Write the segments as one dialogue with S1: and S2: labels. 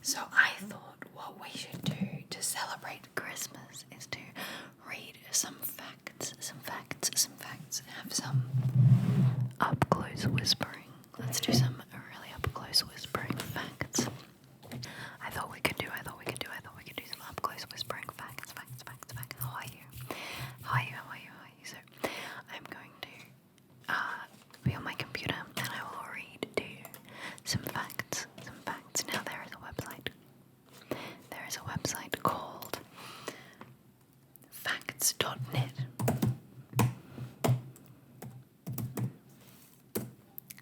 S1: So I thought what we should do to celebrate Christmas is to read some facts, and have some up-close whispering. Let's do some really up-close whispering facts. I thought we could do some up-close whispering facts. How are you? So I'm going to be on my computer and I will read to you some facts. Now there is a website called facts.net.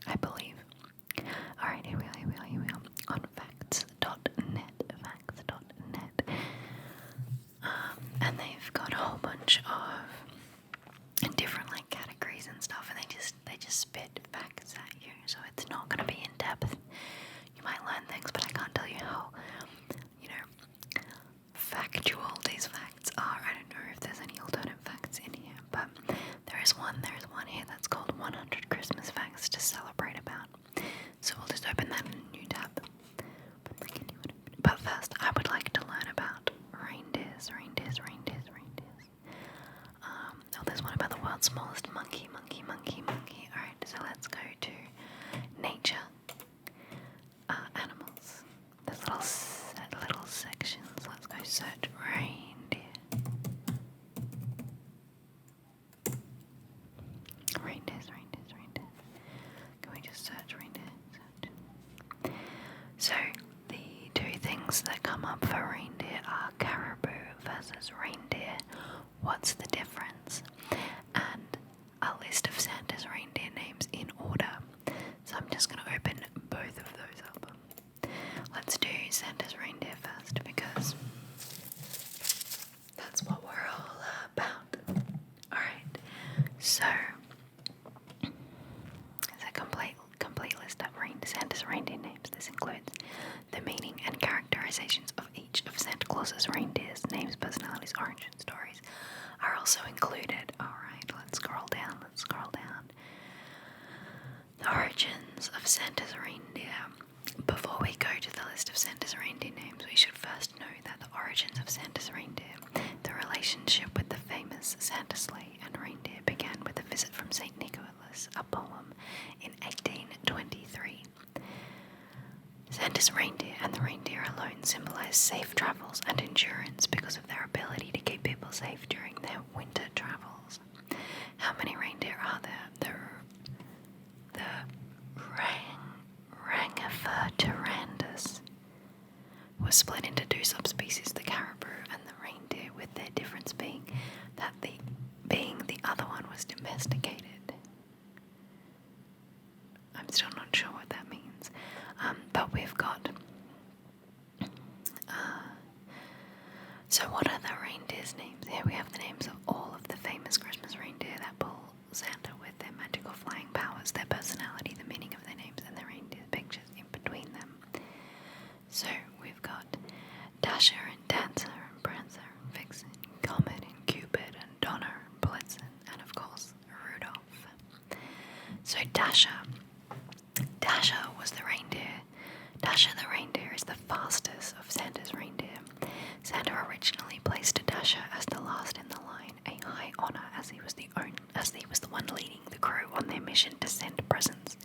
S1: I believe. Alright, here we are. On facts.net. And they've got a whole bunch of different categories and stuff, and they just spit facts at you, so it's not going to be in depth. You might learn things, but I can't tell you how, factual these facts are. I don't know if there's any alternate facts in here, but there is one here that's called 100 Christmas Facts to Celebrate About. So we'll just open that in a new tab. But first, I would like to learn about reindeers. There's one about the world's smallest monkey. Alright, so let's go to nature. Animals. There's little sections. Let's go search reindeer. Reindeers. Can we just search reindeer? So, the two things that come up for reindeer are caribou versus reindeer. What's the difference? And a list of Santa's reindeer names in order. So I'm just going to open both of those up. Let's do Santa's reindeer first because that's what we're all about. Alright, so it's a complete list of Santa's reindeer names. This includes the meaning and characterizations of each of Santa Claus's reindeers. Names, personalities, origin stories are also included. Alright, let's scroll down. The origins of Santa's reindeer. Before we go to the list of Santa's reindeer names, we should first know that the origins of Santa's reindeer, the relationship with the famous Santa sleigh and reindeer, began with a visit from St. Nicholas, a poem in 1823. Santa's reindeer and the reindeer alone symbolize safe travels and endurance because of their ability to keep people safe during their winter travels. How many reindeer are there? The Rangifer was split into two subspecies, the caribou and the reindeer, with their difference being that the other one was domesticated. I'm still not sure what that means. But we've got... so what are the reindeers' names? Here we have the names of all of the famous Christmas reindeer that pull Santa with their magical flying powers, their personality, the meaning of their names, and the reindeer pictures in between them. So we've got Dasher and Dancer and Prancer and Vixen, Comet and Cupid and Donner and Blitzen, and of course Rudolph. So Dasher was the reindeer. Dasher the reindeer is the fastest of Santa's reindeer. Santa originally placed Dasher as the last in the line, a high honor as he was the one leading the crew on their mission to send presents.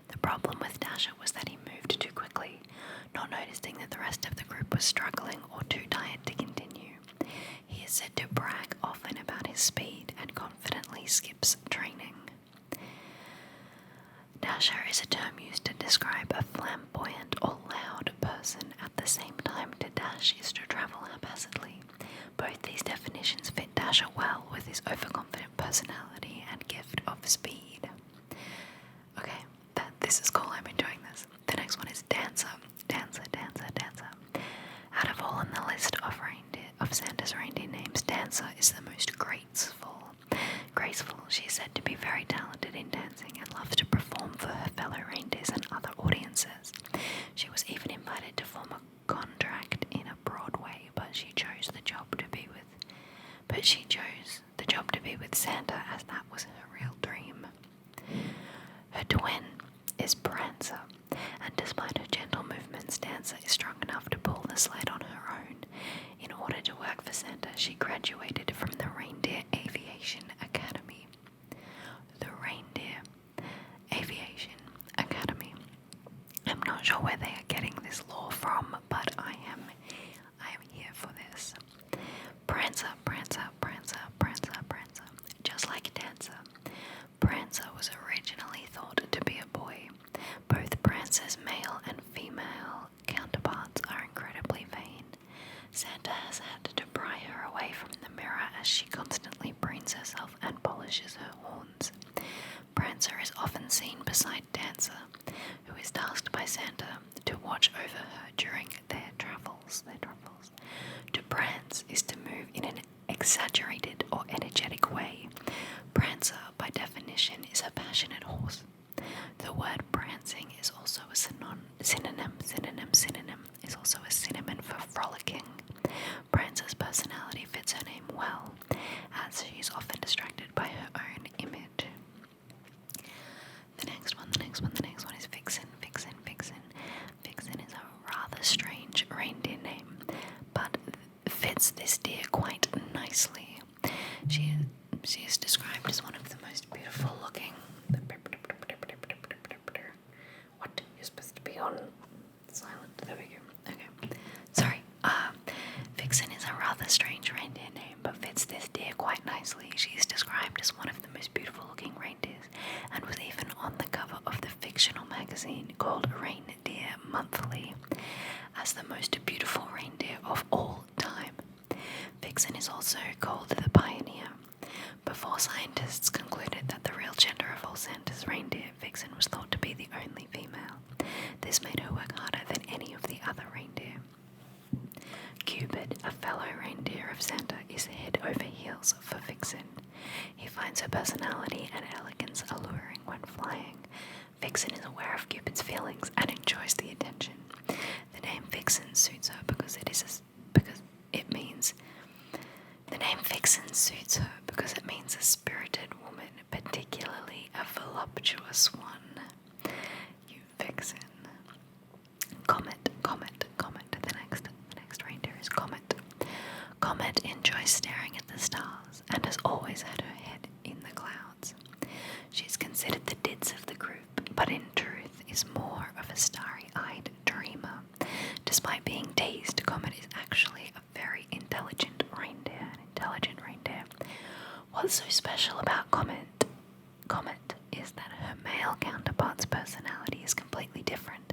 S1: The problem with Dasher was that he moved too quickly, not noticing that the rest of the group was struggling or too tired to continue. He is said to brag often about his speed and confidently skips training. Dasher is a term used to describe a flamboyant or loud person. At the same time, to dash is to travel haphazardly. Both these definitions fit Dasher well with his overconfident personality and gift of speed. Okay, this is cool, I'm enjoying this. The next one is Dancer. Out of all on the list of Santa's reindeer names, Dancer is the most graceful. She is said to be very talented in dancing and loves to perform for her fellow reindeers and other audiences. She was even invited to form a contract in a Broadway, but she chose the job to be with Santa, as that was her real dream. Her twin is Prancer, and despite her gentle movements, Dancer is strong enough to sled on her own. In order to work for Santa, she graduated from the Reindeer Aviation Academy. The Reindeer Aviation Academy. I'm not sure where they are getting this lore from, but I am here for this. Prancer, Prancer, Prancer, Prancer, Prancer. Just like Dancer, Prancer was originally thought to be a boy. Both Prancer's male and female counterparts are incredibly vain. Santa has had to pry her away from the mirror as she constantly preens herself and polishes her horns. Prancer is often seen beside Dancer, who is tasked by Santa to watch over her during their travels. To prance is to move in an exaggerated or energetic way. Prancer, by definition, is a passionate horse. The word prancing is also a synonym is also a synonym for frolicking. Prancer's personality fits her name well, as she is often distracted by her own image. The next one is Vixen. Vixen is a rather strange reindeer name, but fits this deer quite nicely. She is described as one of the most beautiful looking. What? You're supposed to be on silent. There we go. Okay. Sorry. Vixen is a rather strange reindeer name, but fits this deer quite nicely. She is described as one of the most beautiful looking reindeers, and was even on the cover of the fictional magazine called Reindeer Monthly as the most beautiful reindeer of all time. Vixen is also called the Pioneer. Before scientists concluded that the real gender of all Santa's reindeer, Vixen was thought to be the only female. This made her work harder than any of the other reindeer. Cupid, a fellow reindeer of Santa, is head over heels for Vixen. He finds her personality and elegance alluring when flying. Vixen is aware of Cupid's feelings and enjoys the attention. The name Vixen suits her because it means a spirited woman, particularly a voluptuous one. You Vixen. Comet. The next reindeer is Comet. Comet enjoys staring at the stars and has always had her head in the clouds. She is considered the ditz of the group, but in truth is more of a starry-eyed dreamer. Despite being dazed, Comet is actually a very intelligent reindeer. What's so special about Comet is that her male counterpart's personality is completely different.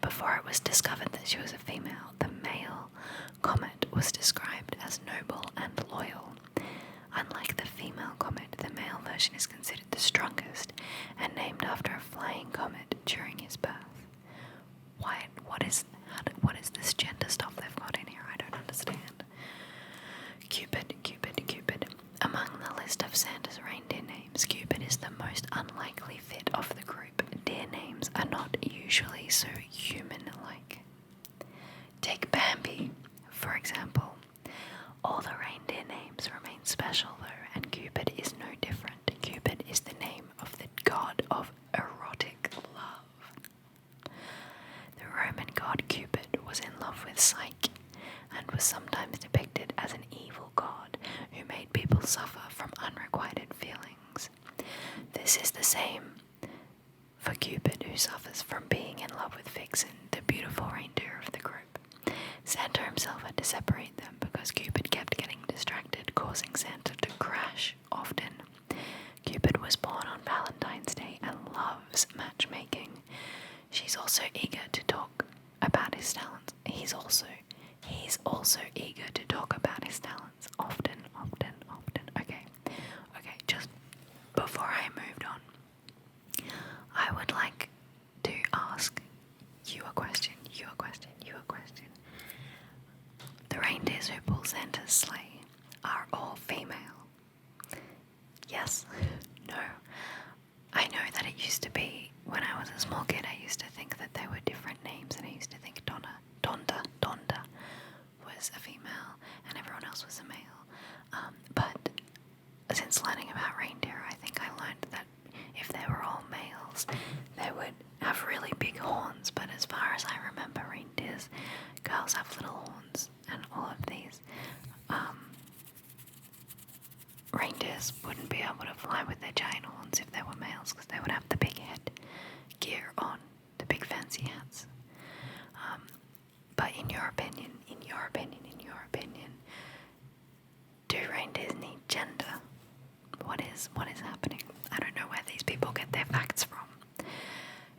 S1: Before it was discovered that she was a female, the male Comet was described as noble and loyal. Unlike the female Comet, the male version is considered the strongest and named after a flying comet during his birth. What is this gender stuff they've got in here? I don't understand. Cupid. Among the list of Santa's reindeer names, Cupid is the most unlikely fit of the group. Deer names are not usually so human-like. Take Bambi, for example. All the reindeer names remain special though, and Cupid is no different. Cupid is the name of the god of erotic love. The Roman god Cupid was in love with Psyche, and was sometimes depicted as an evil god who made people suffer from unrequited feelings. This is the same for Cupid, who suffers from being in love with Vixen, the beautiful reindeer of the group. Santa himself had to separate them because Cupid kept getting distracted, causing Santa to crash often. Cupid was born on Valentine's Day and loves matchmaking. She's also eager to talk about his talents. He's also eager to talk about his talents often. Okay, just before I moved on, I would like to ask you a question. The reindeers who pull Santa's sleigh are all female. Yes? No? I know that it used to be, when I was a small kid, I used to think that they were different names, and I used to think Donda was a female, and everyone else was a male. But since learning about reindeer, I think I learned that if they were all males, they would have really big horns, but as far as I remember, reindeers girls have little horns, and all of these reindeers wouldn't be able to fly with their giant horns if they were males, because they would have the big head gear on, the big fancy hats. But in your opinion, do reindeers need gender? What is happening? I don't know where these people get their facts from.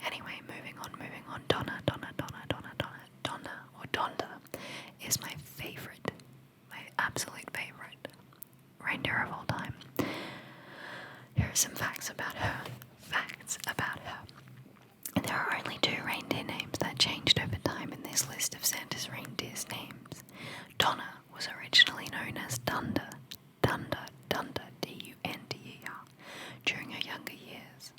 S1: Anyway, moving on. Donna or Donda is my favorite, my absolute favorite reindeer of all time. Here are some facts about her. There are only 2 reindeer names that changed over time in this list of Santa's reindeer's names. Donna was originally known as Dunda, D-U-N-D-E-R, during her younger years.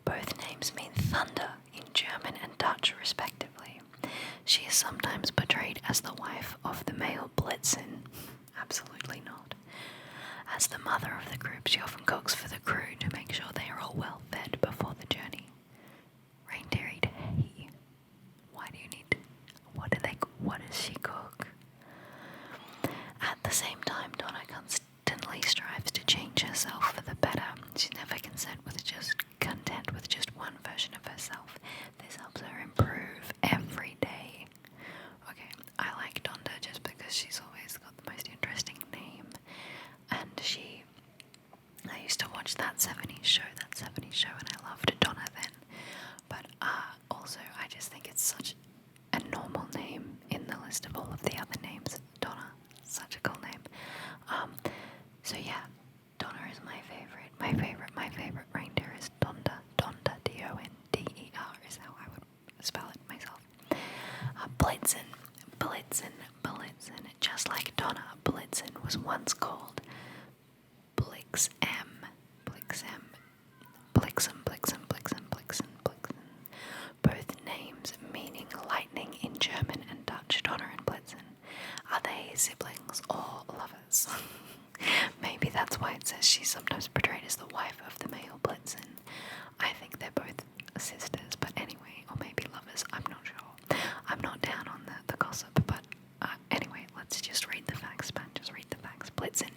S1: Both names mean thunder in German and Dutch, respectively. She is sometimes portrayed as the wife of the male Blitzen. Absolutely not. As the mother of the group, she often cooks for the crew to make sure they are all well fed before the journey. Reindeer eat hay. Why do you need to? What does she cook? At the same time, Donna constantly strives to change herself for the better. She's never content with just one version of herself. This helps her improve every day. Okay, I like Donda just because she's always got the most interesting name. And I used to watch that 70s show, and I loved Donna then. But also, I just think it's such a normal name in the list of all of the other names. Donna, such a cool name. So yeah, Donna is my favorite. My favorite reindeer is Donda. D-O-N-D-E-R is how I would spell it myself. Blitzen. Just like Donna, Blitzen was once called Blixen. Both names meaning lightning in German and Dutch. Donna and Blitzen. Are they siblings or lovers? Maybe that's why it says she's sometimes portrayed as the wife of the male Blitzen. I think they're both sisters, but anyway, or maybe lovers, I'm not sure. I'm not down on the gossip, but anyway, let's just read the facts, Blitzen.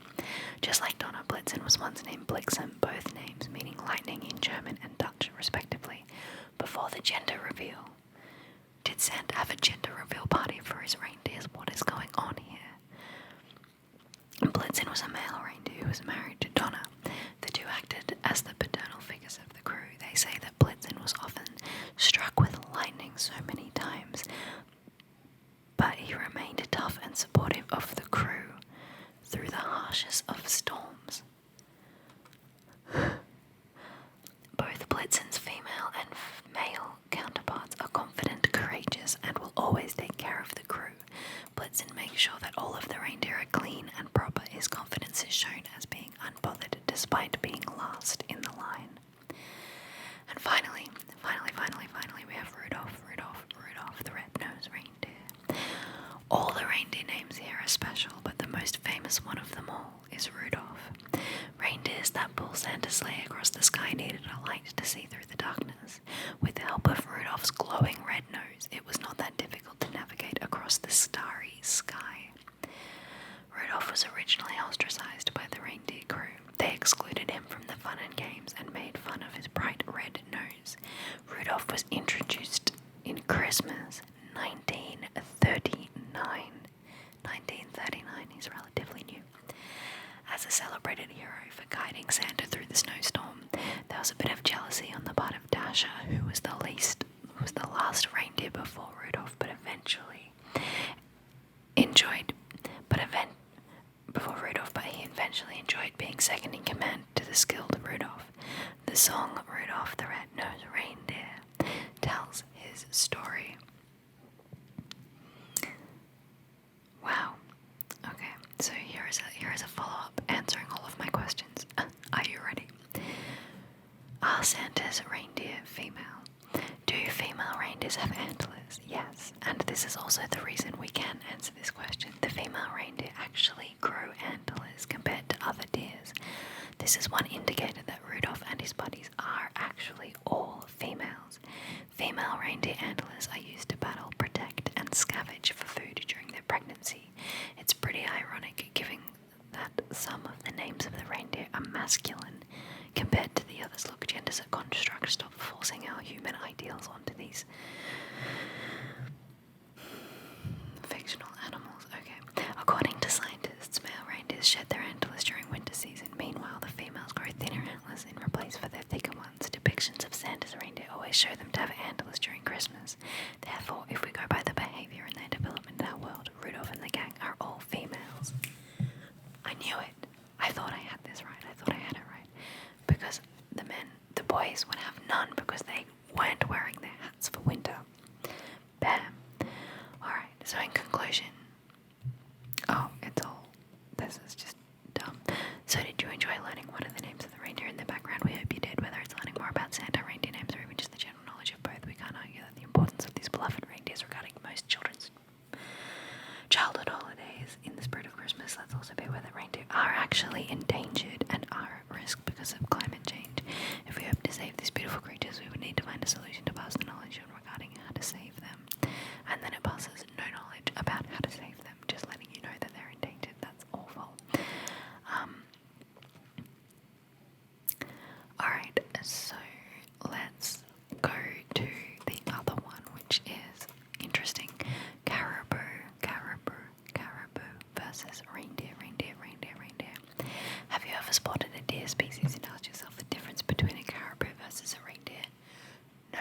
S1: Just like Donna, Blitzen was once named Blixen, both names meaning lightning in German and Dutch, respectively, before the gender reveal. Did Santa have a gender reveal party for his reindeers? What is going on here? Blitzen was a male reindeer who was married to Donna. The two acted as the paternal figures of the crew. They say that Blitzen was often struck with lightning so many times, but he remained tough and supportive of the crew through the harshest of storms. Both Blitzen's female and male counterparts are confident, courageous, and will always take care of the crew. Blitzen makes sure that all of the reindeer are clean and proper. His confidence is shown as being unbothered despite being last in the line. And finally, we have Rudolph, the red-nosed reindeer. All the reindeer names here are special, but the most famous one of them all is Rudolph. Reindeers that pull Santa's sleigh across the sky needed a light to see through the darkness. With the help of Rudolph's glowing red nose, it was not that difficult to navigate across the starry sky. Rudolph was originally ostracized by the reindeer crew. They excluded him from the fun and games and made fun of his bright red nose. Rudolph was introduced in Christmas 1939. 1939, he's relatively new. As a celebrated hero for guiding Santa through the snowstorm, there was a bit of jealousy on the part of Dasher, who was the last reindeer before Rudolph, but he eventually enjoyed being second in command to the skilled Rudolph. The song Rudolph the Red-Nosed Reindeer tells his story. Wow. Okay, so here is a follow-up answering all of my questions. Are you ready? Are Santa's reindeer female? Do female reindeers have antlers? Yes, and this is also the reason we can answer this question. The female reindeer actually grow antlers compared to other deers. This is one indicator that Rudolph and his buddies are actually all females. Female reindeer antlers are used to battle, protect, and scavenge pregnancy. It's pretty ironic given that some of the names of the reindeer are masculine compared to the others. Look, gender's a construct. Stop forcing our human ideals onto these fictional animals. Okay. According to scientists, male reindeers shed their antlers during winter season. Meanwhile, the females grow thinner antlers in replace for their thicker ones. Depictions of Santa's reindeer always show them to have antlers during Christmas. Therefore, if we go by the behaviour and their development in our world, Rudolph and the gang are all females. I knew it. I thought I had this right. I thought I had it right. Because the boys would have none because they weren't wearing their hats for winter. Bam. Alright, so in conclusion, this is just dumb. So did you enjoy learning what are the names of the reindeer in the background? We hope you did, whether it's learning more about Santa, reindeer names, or even just the general knowledge of both. We can't argue that the importance of these beloved reindeers regarding most children's childhood holidays. In the spirit of Christmas, let's also be aware that reindeer are actually endangered and are at risk because of climate change. If we hope to save these beautiful creatures, we would need to find a solution to pass the knowledge on regarding how to save them. And then it passes no knowledge about how to save them, just letting you know that they're endangered. That's awful. Alright, so let's go to the other one, which is interesting. Caribou versus reindeer. Have you ever spotted a deer species and asked yourself the difference between a caribou versus a reindeer? No.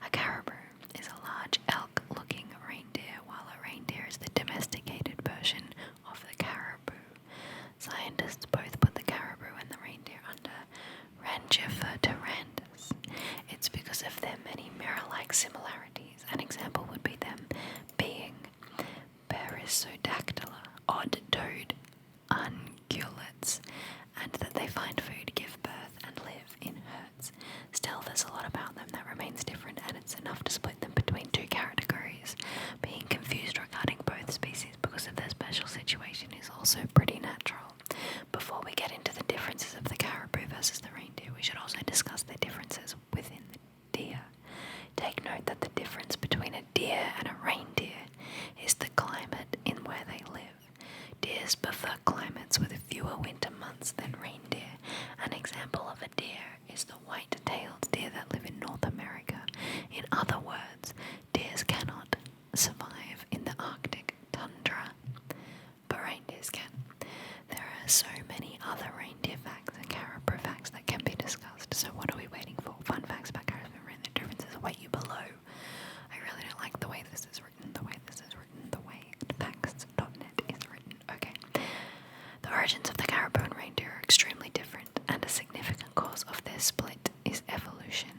S1: A caribou is a large elk-looking reindeer, while a reindeer is the domesticated version of the caribou. Scientists both put the caribou and the reindeer under Rangiferturandus. It's because of their many mirror-like similarities. An example would be them being Perissodactyla, odd-toed ungulates, and that they find food, give birth, and live in herds. Still, there's a lot about them that remains different, and it's enough to split them between two categories. Being confused regarding both species because of their special situation is also pretty natural. Before we get into the differences of the caribou versus the reindeer, we should also discuss the differences within the deer. Take note that the difference between a deer and a reindeer is the climate in where they live. Deers prefer climates with fewer winter months than reindeer. An example of a deer is the white-tailed deer that live in North America. In other words, deers cannot survive in the Arctic tundra, but reindeers can. There are so many other reindeer facts and caribou facts that can be discussed, so what are we waiting for? Fun facts about caribou and the differences await you below. I really don't like the way this is written, the way facts.net is written. Okay. The origins of the caribou and reindeer are extremely different, and a significant cause of their split is evolution.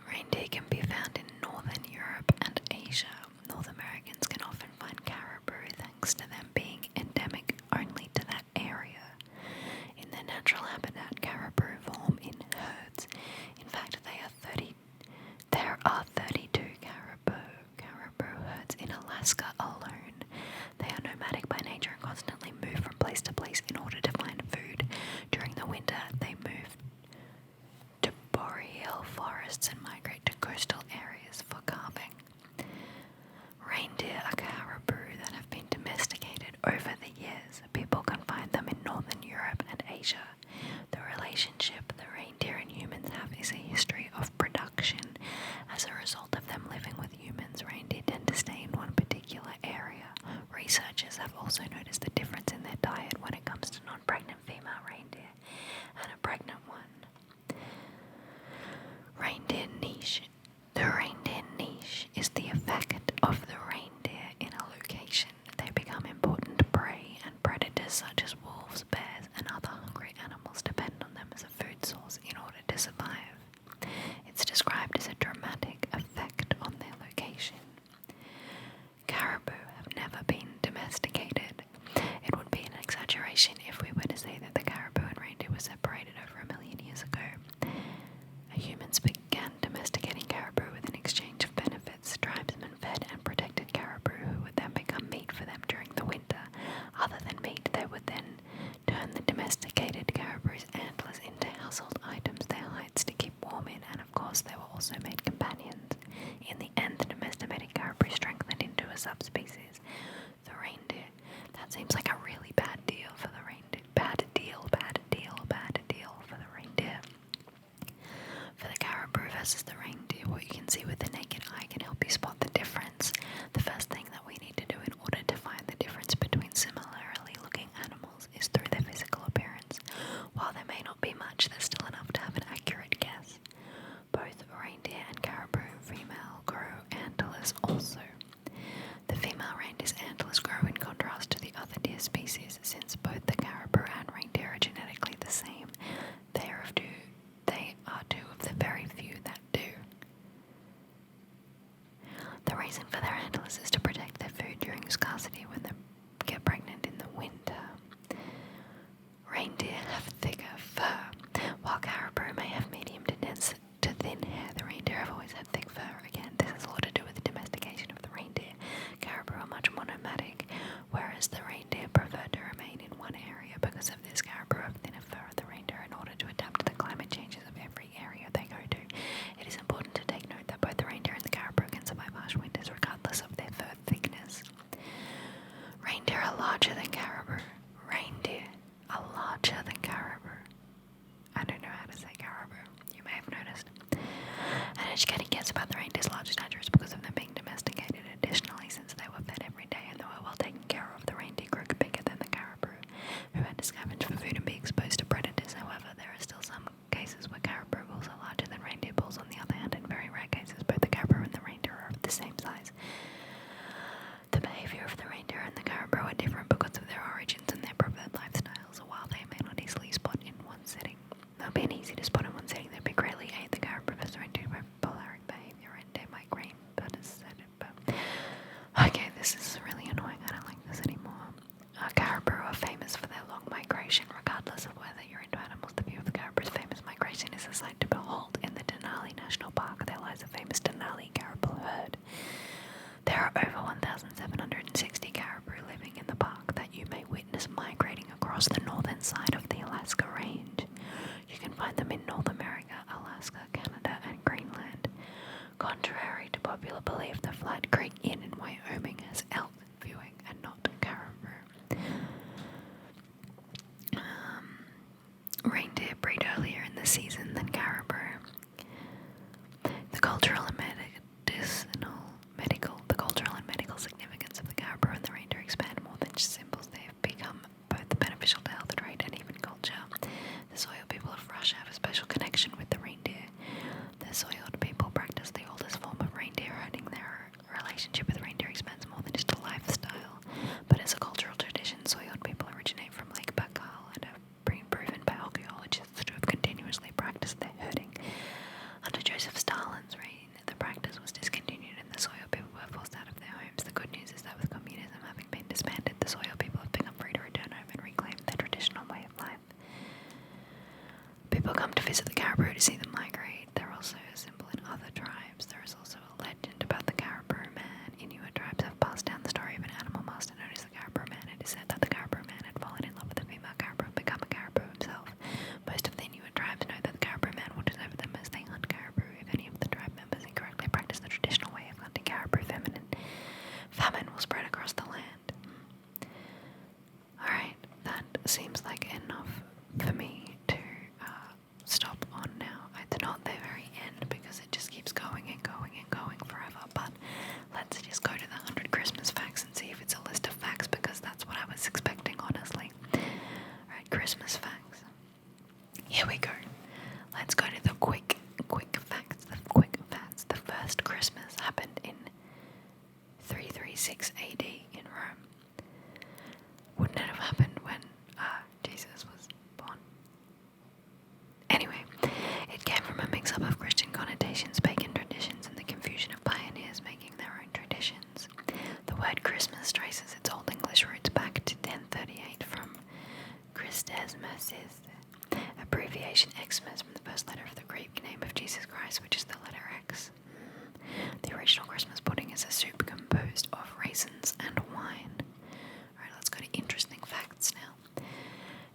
S1: Reindeer can be found in northern Europe and Asia. North Americans can often find caribou thanks to them being endemic only to that area. In their natural habitat, caribou form in herds. In fact, there are 32 caribou herds in Alaska alone. They are nomadic by nature and constantly move from place to place in order to find food. During the winter, they move to boreal forests and migrate to coastal areas for calving. Reindeer are caribou that have been domesticated over the years. People can find them in northern Europe and Asia. The relationship the reindeer and humans have is a history of production. As a result of them living with humans, reindeer tend to stay in one particular subspecies, the reindeer. That seems like a really bad deal for the reindeer. Bad deal for the reindeer. For the caribou versus the reindeer, what you can see with the naked eye can help you spot the difference. The first thing that we need to do in order to find the difference between similarly looking animals is through their physical appearance. While there may not be much, there's still enough to have an accurate guess. Both reindeer and caribou female grow antlers also. The female reindeer's antlers grow in contrast to the other deer species. Since both the caribou and reindeer are genetically the same, they are two of the very few that do. The reason for their antlers is to protect their food during scarcity when they get pregnant in the winter. Reindeer have thicker fur. While caribou may have medium to dense to thin hair, the reindeer have always had thick fur. Again, this has a lot to do with the domestication of the reindeer. Caribou are much more nomadic, whereas the reindeer prefer to remain in one area. Because of this, caribou have thinner fur of the reindeer in order to adapt to the climate changes of every area they go to. It is important to take note that both the reindeer and the caribou can survive harsh winters regardless of their fur thickness. Reindeer are larger than caribou. Reindeer are larger than caribou. I don't know how to say caribou. You may have noticed. An educated guess about the reindeer's large stature is because of them being domesticated. Additionally, since they were fed every day and they were well taken care of, the reindeer grew bigger than the caribou, who had to scavenge for food and be exposed to predators. However, there are still some cases where caribou bulls are larger than reindeer bulls. On the other hand, in very rare cases, both the caribou and the reindeer are of the same size. The behavior of the reindeer and the caribou are different because of their origins and their preferred lifestyles. While they may not easily spot in one setting, they'll be easy to spot in one setting. They'd be greatly aid the caribou as the reindeer by polaric behavior and they migrate. But okay, this is really annoying. I don't like this anymore. Caribou are famous for their long migration. Regardless of whether you're into animals, the view of the caribou's famous migration is a sight to behold. In the Denali National Park, there lies a famous Denali caribou herd. There are over 1,760 caribou living in the park that you may witness migrating across the northern side of the Alaska Range. You can find them in North America, Alaska, Canada, and Greenland. Contrary to popular belief, the Flat Creek Inn in Wyoming has elk viewing and not caribou. Reindeer breed earlier in the season than caribou. The cultural and medical significance of the caribou and the reindeer expand more than just symbols. They have become both beneficial to health, trade, and even culture. The Soil people of Russia have a special connection with the reindeer. The Soiled people practice the oldest form of reindeer herding. Their relationship with reindeer expands more than just a lifestyle, but as a cultural tradition. Soiled people originate from Lake Baikal and have been proven by archaeologists to have continuously practiced their herding. Under Joseph Stalin's reign, the practice was discontinued and the Soil people were forced out of their homes. The good news is that with communism having been disbanded, the Soil people have become free to return home and reclaim their traditional way of life. People come to visit the caribou to see them migrate. They're also a symbol in other tribes. There is also a legend about the Caribou Man. Inuit tribes have passed down the story of an animal master known as the Caribou Man. It is said that the Caribou Man had fallen in love with a female caribou and become a caribou himself. Most of the Inuit tribes know that the Caribou Man watches over them as they hunt caribou. If any of the tribe members incorrectly practice the traditional way of hunting caribou, famine will spread across the land. Alright, that seems like enough for me to stop on now. It's not the very end because it just keeps going and going and going forever, but let's just go to the 100 Christmas facts and see if it's a list of facts, because that's what I was expecting, honestly. Alright, Christmas facts. Here we go. Let's go to the quick facts. The first Christmas happened in 336 AD in Rome. Wouldn't it have happened when Jesus was born? Anyway, it came from a mix-up of Christian connotations, pagan traditions, and the confusion of pioneers making their own traditions. The word Christmas traces its Old English roots back to 1038 from Christes Masses, abbreviation Xmas from the first letter of the Greek name of Jesus Christ, which is the letter X. The original Christmas pudding is a soup composed of raisins and wine. Alright, let's go to interesting facts now.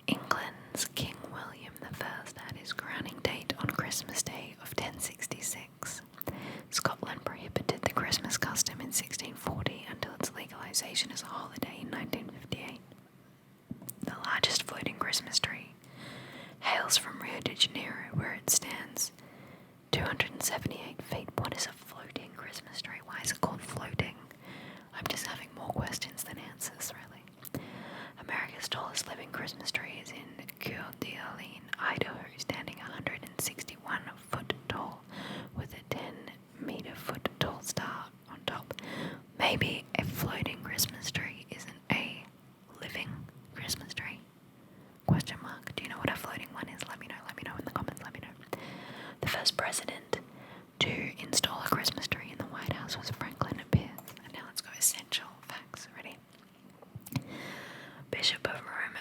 S1: England's King William I had his crowning date on Christmas Day of 1066. Scotland prohibited the Christmas custom in 1640 until its maybe a floating Christmas tree isn't a living Christmas tree? Question mark. Do you know what a floating one is? Let me know in the comments, let me know. The first president to install a Christmas tree in the White House was Franklin Pierce. And now let's go essential facts. Ready? Bishop of Rome,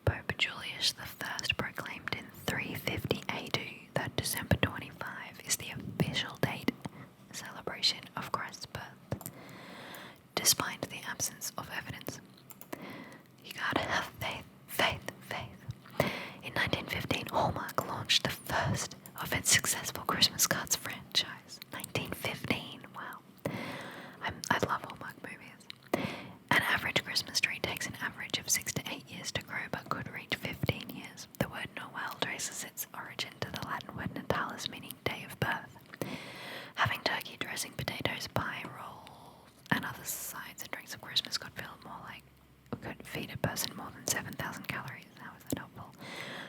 S1: Pope Julius I proclaimed in 350 AD that December 25 is the official date celebration of Christ's birth. Despite the absence of evidence, you gotta have faith. In 1915, Hallmark launched the first of its successful Christmas cards franchise. 1915, wow. I love Hallmark movies. An average Christmas tree takes an average of 6 to 8 years to grow, but could reach 15 years. The word Noel traces its origin to the Latin word natalis, meaning day of birth. Having turkey, dressing, potatoes, pie, rolls, and other sides and drinks of Christmas could feed a person more than 7,000 calories. How is that helpful?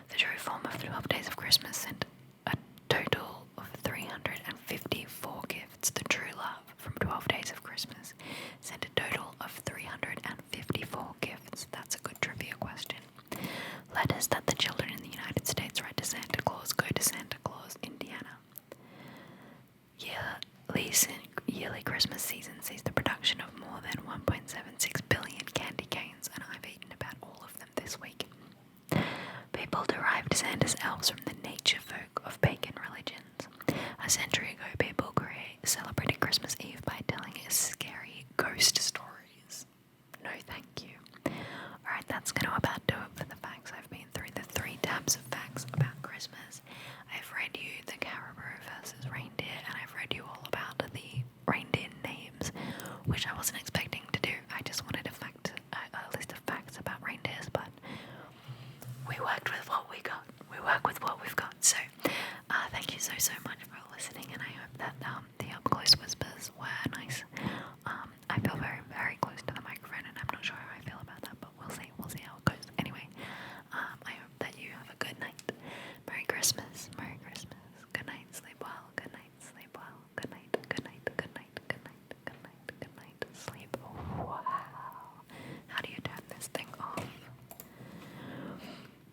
S1: The true form of 12 Days of Christmas sent a total of 354 gifts. The true love from 12 Days of Christmas sent a total of 354 gifts. That's a good trivia question. Letters that the children in the United States write to Santa Claus go to Santa Claus, Indiana. Yearly Christmas season sees the production of more than 1.76 billion candy canes, and I've eaten about all of them this week. People derived Santa's elves from the nature folk of pagan religions. A century ago, people celebrated Christmas Eve by telling scary ghost stories. No thank you. Alright, that's going to about do it for the facts. I've been through the 3 tabs of facts about Christmas. I've read you the Caribou versus Reindeer, and I've read you all about the reindeer names, which I wasn't expecting to do. I just wanted a list of facts about reindeers, but we worked with what we got. We work with what we've got. So, thank you so much for listening, and I hope that